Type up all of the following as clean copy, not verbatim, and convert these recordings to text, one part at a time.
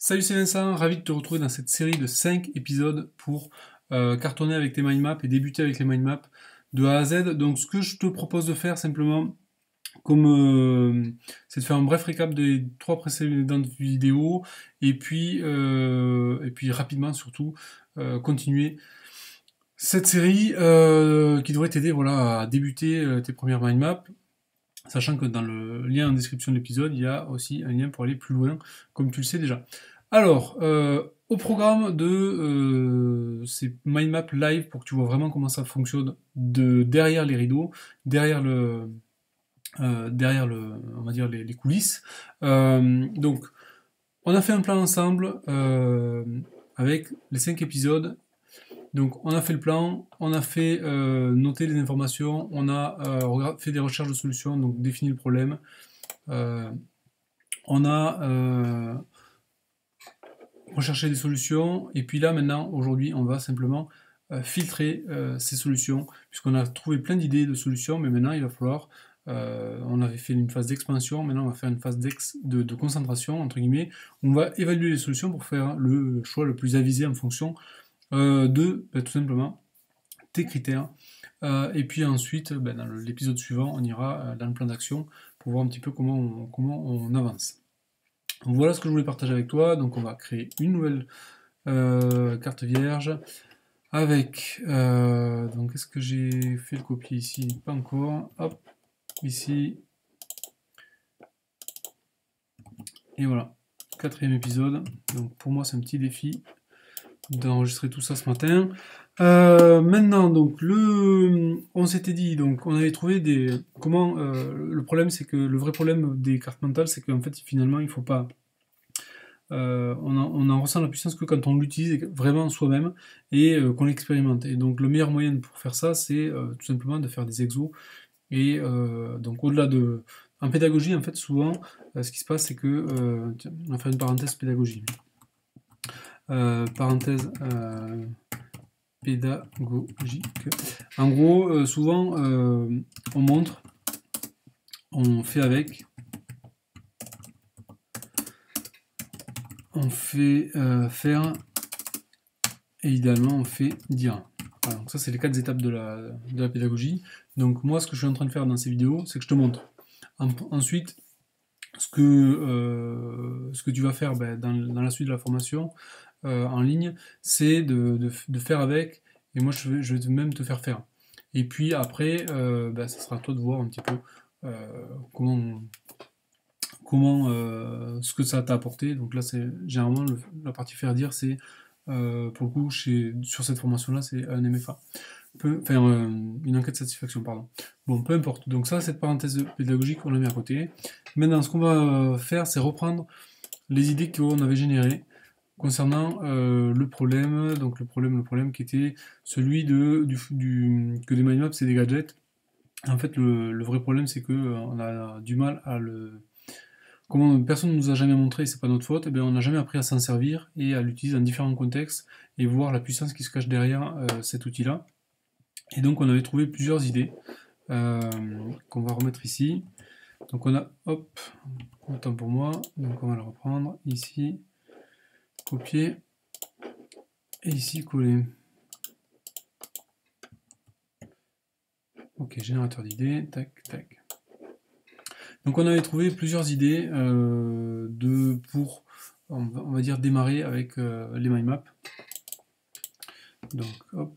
Salut, c'est Vincent, ravi de te retrouver dans cette série de 5 épisodes pour cartonner avec tes mind maps et débuter avec les mind maps de A à Z. Donc ce que je te propose de faire simplement, c'est de faire un bref récap des 3 précédentes vidéos et puis rapidement surtout continuer cette série qui devrait t'aider voilà, à débuter tes premières mind maps. Sachant que dans le lien en description de l'épisode, il y a aussi un lien pour aller plus loin, comme tu le sais déjà. Alors, au programme de ces mind maps live, pour que tu vois vraiment comment ça fonctionne de derrière les rideaux, derrière le, on va dire les coulisses. Donc, on a fait un plan ensemble avec les 5 épisodes. Donc, on a fait le plan, on a fait noter les informations, on a fait des recherches de solutions, donc défini le problème. On a recherché des solutions, et puis là maintenant, aujourd'hui, on va simplement filtrer ces solutions, puisqu'on a trouvé plein d'idées de solutions, mais maintenant il va falloir, on avait fait une phase d'expansion, maintenant on va faire une phase de concentration, entre guillemets, où on va évaluer les solutions pour faire le choix le plus avisé en fonction de tout simplement tes critères. Et puis ensuite, dans l'épisode suivant, on ira dans le plan d'action pour voir un petit peu comment on avance. Donc voilà ce que je voulais partager avec toi. Donc on va créer une nouvelle carte vierge avec... donc est-ce que j'ai fait le copier ici? Pas encore. Hop, ici. Et voilà, 4e épisode. Donc pour moi c'est un petit défi d'enregistrer tout ça ce matin. Maintenant, donc on s'était dit, donc on avait trouvé le problème, c'est que le vrai problème des cartes mentales, c'est qu'en fait finalement il faut pas. On en ressent la puissance que quand on l'utilise vraiment soi-même et qu'on l'expérimente. Et donc le meilleur moyen pour faire ça, c'est tout simplement de faire des exos. Et donc au-delà de... En pédagogie, en fait, souvent, ce qui se passe, c'est que... tiens, on va faire une parenthèse pédagogie. Parenthèse pédagogique. En gros, souvent, on montre, on fait avec, on fait faire, et idéalement, on fait dire. Voilà, donc ça, c'est les 4 étapes de la pédagogie. Donc moi, ce que je suis en train de faire dans ces vidéos, c'est que je te montre. Ensuite, ce que tu vas faire dans la suite de la formation en ligne, c'est de faire avec, et moi je vais même te faire faire. Et puis après, ça sera à toi de voir un petit peu comment, ce que ça t'a apporté. Donc là, c'est généralement la partie faire dire, c'est pour le coup, sur cette formation-là, c'est un MFA. Une enquête de satisfaction, pardon. Bon, peu importe. Donc ça, cette parenthèse pédagogique, on la met à côté. Maintenant, ce qu'on va faire, c'est reprendre les idées qu'on avait générées concernant le problème. Donc le problème qui était celui que les mind maps, c'est des gadgets. En fait, le vrai problème, c'est que on a du mal à le... Comment personne ne nous a jamais montré, c'est pas notre faute, et bien on n'a jamais appris à s'en servir et à l'utiliser dans différents contextes et voir la puissance qui se cache derrière cet outil-là. Et donc on avait trouvé plusieurs idées qu'on va remettre ici. Donc on a, hop, autant pour moi, donc on va le reprendre ici, copier, et ici coller. Ok, générateur d'idées, tac, tac. Donc on avait trouvé plusieurs idées pour, on va dire, démarrer avec les mind maps. Donc hop.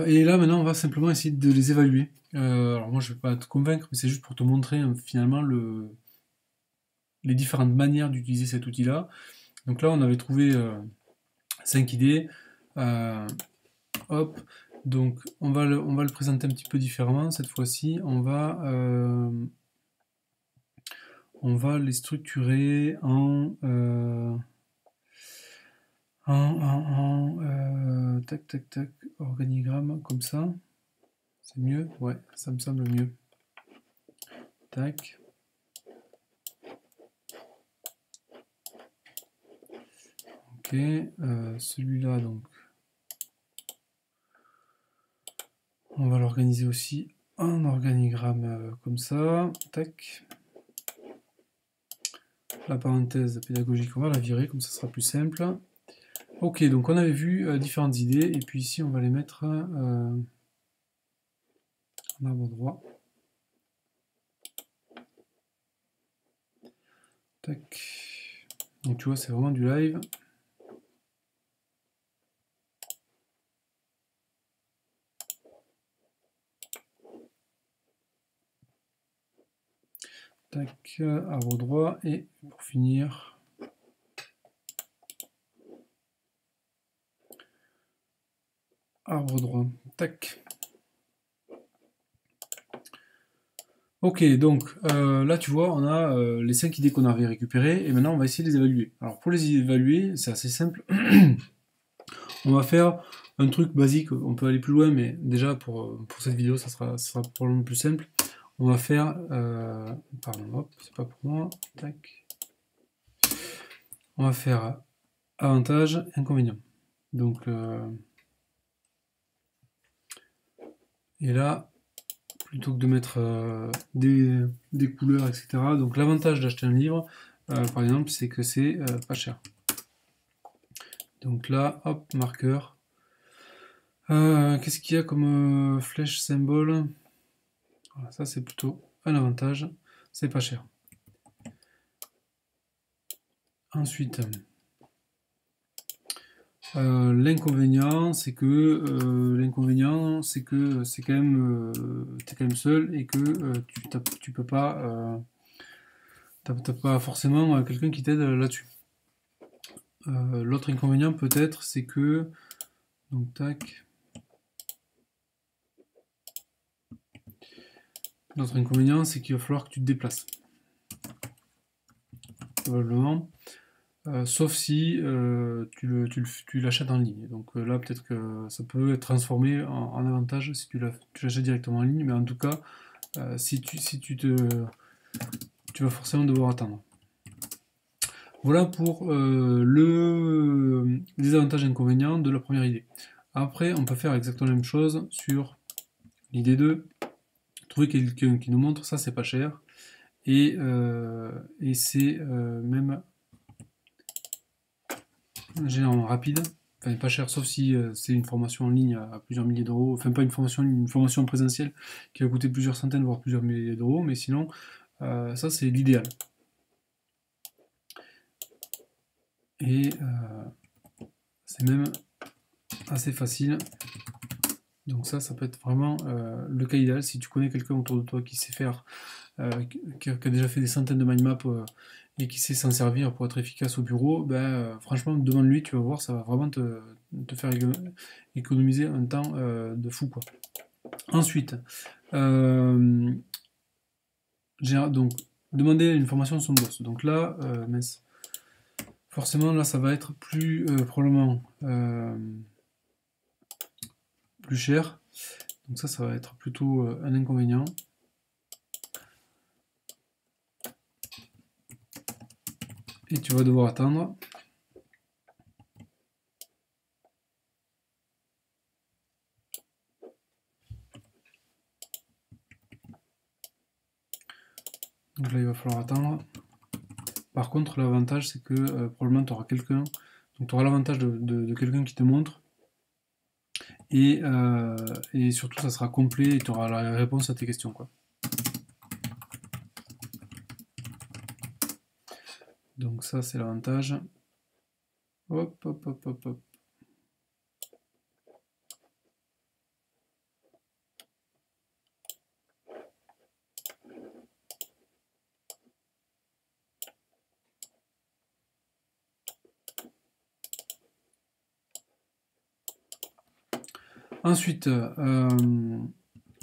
Et là maintenant on va simplement essayer de les évaluer. Alors moi je ne vais pas te convaincre, mais c'est juste pour te montrer finalement les différentes manières d'utiliser cet outil-là. Donc là on avait trouvé 5 idées. Hop, donc on va le présenter un petit peu différemment. Cette fois-ci, on va les structurer tac tac tac, organigramme comme ça. C'est mieux? Ouais, ça me semble mieux. Tac. Ok, celui-là donc. On va l'organiser aussi en organigramme comme ça. Tac. La parenthèse pédagogique, on va la virer, comme ça sera plus simple. Ok, donc on avait vu différentes idées, et puis ici on va les mettre en arbre droit. Tac. Donc tu vois, c'est vraiment du live. Tac, arbre droit, et pour finir, arbre droit. Tac. Ok, donc là tu vois, on a les 5 idées qu'on avait récupérées, et maintenant on va essayer de les évaluer. Alors pour les évaluer, c'est assez simple. On va faire un truc basique, on peut aller plus loin, mais déjà pour cette vidéo, ça sera probablement plus simple. On va faire, pardon, hop, c'est pas pour moi, tac. On va faire avantages, inconvénients. Donc, et là, plutôt que de mettre des couleurs, etc. Donc l'avantage d'acheter un livre, par exemple, c'est que c'est pas cher. Donc là, hop, marqueur. Qu'est-ce qu'il y a comme flèche symbole? Voilà, ça c'est plutôt un avantage, c'est pas cher. Ensuite, l'inconvénient, c'est que c'est quand même t'es quand même seul et que tu peux pas t'as pas forcément quelqu'un qui t'aide là-dessus. L'autre inconvénient peut-être c'est que donc tac. L'autre inconvénient c'est qu'il va falloir que tu te déplaces. Probablement. Sauf si tu l'achètes en ligne. Donc là, peut-être que ça peut être transformé en avantage si tu l'achètes directement en ligne, mais en tout cas, tu vas forcément devoir attendre. Voilà pour les avantages et inconvénients de la première idée. Après, on peut faire exactement la même chose sur l'idée 2. Trouver quelqu'un qui nous montre, ça c'est pas cher. Et c'est même généralement rapide, enfin pas cher, sauf si c'est une formation en ligne à plusieurs milliers d'euros, enfin pas une formation en ligne, une formation en présentiel qui va coûter plusieurs centaines, voire plusieurs milliers d'euros, mais sinon, ça c'est l'idéal. Et c'est même assez facile. Donc ça peut être vraiment le cas idéal si tu connais quelqu'un autour de toi qui sait faire, qui a déjà fait des centaines de mind maps et qui sait s'en servir pour être efficace au bureau, ben, franchement, demande-lui, tu vas voir, ça va vraiment te faire économiser un temps de fou, quoi. Ensuite, donc, demander une formation sur son boss. Donc là, forcément, là, ça va être plus probablement plus cher. Donc ça va être plutôt un inconvénient. Et tu vas devoir attendre. Donc là, il va falloir attendre. Par contre, l'avantage, c'est que probablement tu auras quelqu'un. Donc tu auras l'avantage de quelqu'un qui te montre. Et surtout, ça sera complet et tu auras la réponse à tes questions, quoi. Donc ça, c'est l'avantage. Hop, hop, hop, hop, hop. Ensuite,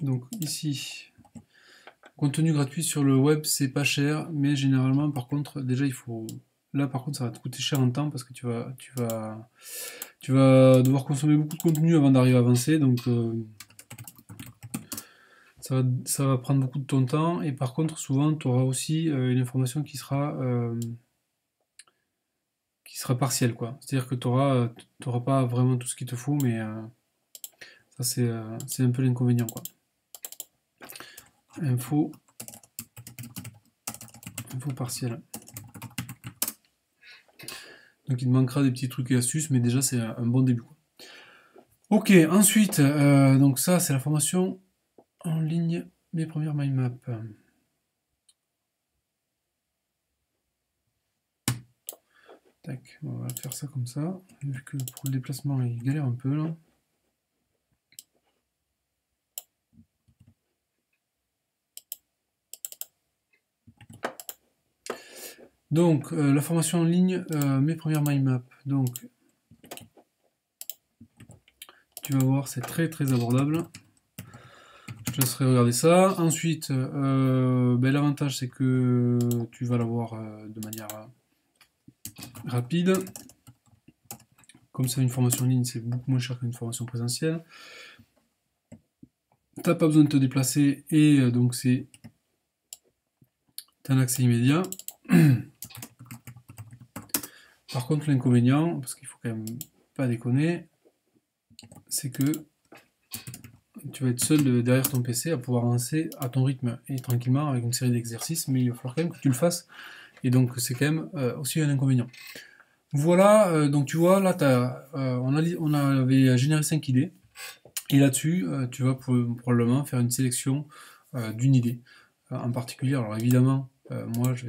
donc ici, contenu gratuit sur le web, c'est pas cher, mais généralement, par contre, déjà, il faut. Là, par contre, ça va te coûter cher en temps parce que tu vas devoir consommer beaucoup de contenu avant d'arriver à avancer, donc ça va prendre beaucoup de ton temps. Et par contre, souvent, tu auras aussi une information qui sera partielle, quoi. C'est-à-dire que tu n'auras pas vraiment tout ce qu'il te faut, mais Ça, c'est un peu l'inconvénient, quoi. Info partielle. Donc il te manquera des petits trucs et astuces, mais déjà c'est un bon début, quoi. Ok, ensuite, donc ça c'est la formation en ligne, mes premières mind maps. Tac, on va faire ça comme ça, vu que pour le déplacement il galère un peu là. Donc, la formation en ligne, mes premières mind maps. Donc, tu vas voir, c'est très très abordable. Je te laisserai regarder ça. Ensuite, ben, l'avantage c'est que tu vas l'avoir de manière rapide. Comme c'est une formation en ligne, c'est beaucoup moins cher qu'une formation présentielle. T'as pas besoin de te déplacer et donc c'est un accès immédiat. Par contre, l'inconvénient, parce qu'il faut quand même pas déconner, c'est que tu vas être seul derrière ton PC à pouvoir avancer à ton rythme et tranquillement avec une série d'exercices, mais il va falloir quand même que tu le fasses. Et donc c'est quand même aussi un inconvénient. Voilà, donc tu vois, là on avait généré 5 idées. Et là-dessus, tu vas probablement faire une sélection d'une idée en particulier. Alors évidemment, moi je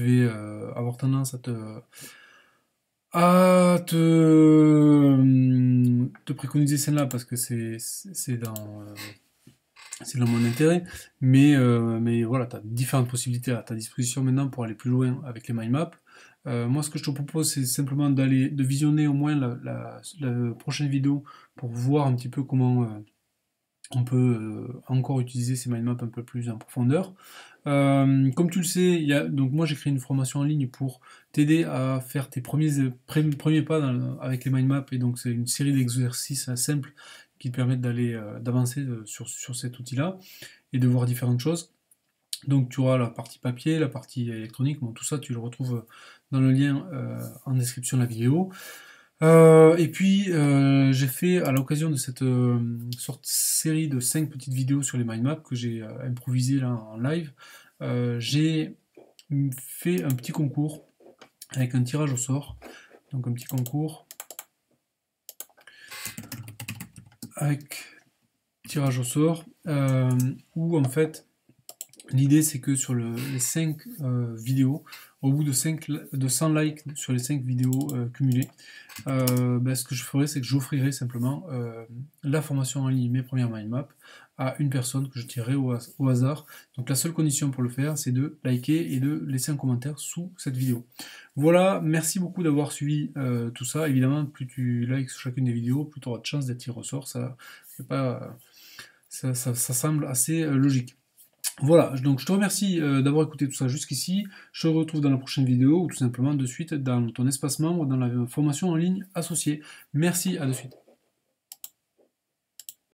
vais avoir tendance à te préconiser celle-là parce que c'est dans mon intérêt, mais voilà, tu as différentes possibilités à ta disposition maintenant pour aller plus loin avec les mind maps. Moi, ce que je te propose, c'est simplement de visionner au moins la prochaine vidéo pour voir un petit peu comment on peut encore utiliser ces mind maps un peu plus en profondeur. Comme tu le sais, donc moi j'ai créé une formation en ligne pour t'aider à faire tes premiers pas avec les mind maps, et donc c'est une série d'exercices simples qui te permettent d'avancer sur cet outil-là et de voir différentes choses. Donc tu auras la partie papier, la partie électronique, bon, tout ça tu le retrouves dans le lien en description de la vidéo. Et puis j'ai fait à l'occasion de cette série de 5 petites vidéos sur les mind maps que j'ai improvisé là en live, j'ai fait un petit concours avec un tirage au sort. Donc un petit concours avec tirage au sort où en fait l'idée c'est que sur les 5 vidéos, au bout de 100 likes sur les 5 vidéos cumulées, ce que je ferai, c'est que j'offrirai simplement la formation en ligne, mes premières mind maps, à une personne que je tirerai au hasard. Donc la seule condition pour le faire, c'est de liker et de laisser un commentaire sous cette vidéo. Voilà, merci beaucoup d'avoir suivi tout ça. Évidemment, plus tu likes chacune des vidéos, plus tu auras de chances d'être tiré au sort. Ça semble assez logique. Voilà, donc je te remercie d'avoir écouté tout ça jusqu'ici. Je te retrouve dans la prochaine vidéo ou tout simplement de suite dans ton espace membre dans la formation en ligne associée. Merci, à de suite.